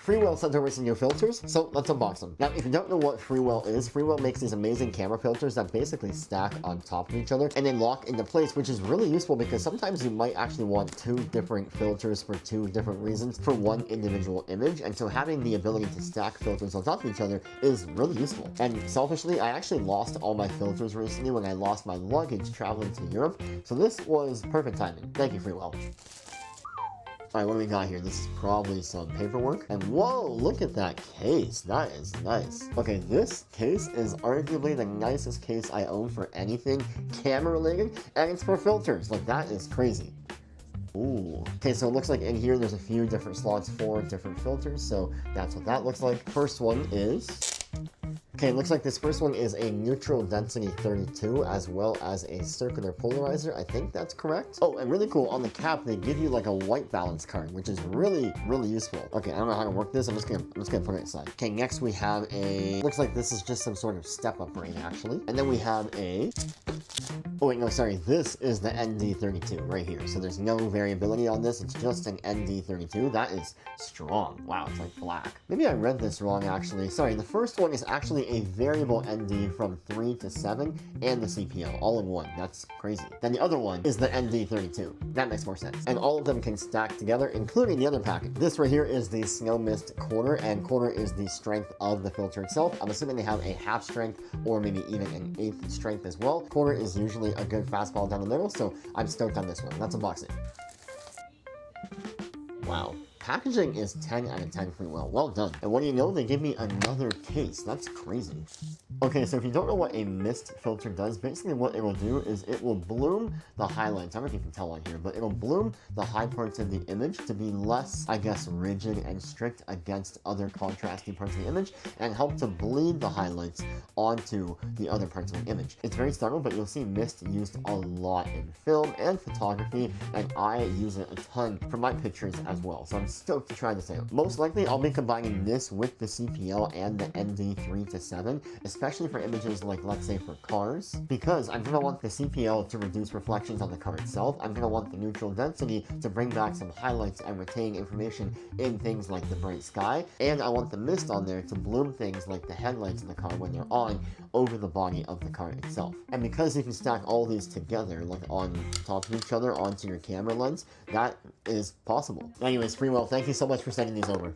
Freewell sent over some new filters, so let's unbox them. Now, if you don't know what Freewell is, Freewell makes these amazing camera filters that basically stack on top of each other and then lock into place, which is really useful because sometimes you might actually want two different filters for two different reasons for one individual image, and so having the ability to stack filters on top of each other is really useful. And selfishly, I actually lost all my filters recently when I lost my luggage traveling to Europe, so this was perfect timing. Thank you, Freewell. Alright, what do we got here? This is probably some paperwork. And whoa, look at that case. That is nice. Okay, this case is arguably the nicest case I own for anything camera related, and it's for filters. Like, that is crazy. Ooh. Okay, so it looks like in here there's a few different slots for different filters, so that's what that looks like. First one is... Okay, it looks like this first one is a neutral density 32 as well as a circular polarizer. I think that's correct. Oh, and really cool, on the cap they give you like a white balance card, which is really useful. Okay, I don't know how to work this. I'm just gonna put it aside. Okay, next we have a, looks like this is just some sort of step up ring actually. And then we have a, oh wait, no, sorry, this is the ND32 right here. So there's no variability on this, it's just an ND32. That is strong. Wow, it's like black. Maybe I read this wrong actually. Sorry, the first one is actually a variable ND from 3 to 7 and the CPO all in one. That's crazy. Then the other one is the ND32. That makes more sense. And all of them can stack together, including the other package. This right here is the Snow Mist quarter, and quarter is the strength of the filter itself. I'm assuming they have a half strength or maybe even an eighth strength as well. Quarter is usually a good fastball down the middle, so I'm stoked on this one. Let's unbox it. Wow. Packaging is 10 out of 10 Freewell. Well done. And what do you know? They give me another case. That's crazy. Okay, so if you don't know what a mist filter does, basically what it will do is it will bloom the highlights. I don't know if you can tell on here, but it'll bloom the high parts of the image to be less, I guess, rigid and strict against other contrasty parts of the image and help to bleed the highlights onto the other parts of the image. It's very subtle, but you'll see mist used a lot in film and photography, and I use it a ton for my pictures as well. So I'm stoked to try this out. Most likely, I'll be combining this with the CPL and the ND3 to 7, especially for images like, let's say, for cars, because I'm gonna want the CPL to reduce reflections on the car itself. I'm gonna want the neutral density to bring back some highlights and retain information in things like the bright sky, and I want the mist on there to bloom things like the headlights in the car when they're on over the body of the car itself. And because you can stack all these together, like on top of each other onto your camera lens, that is possible. Anyways, Freewell, thank you so much for sending these over.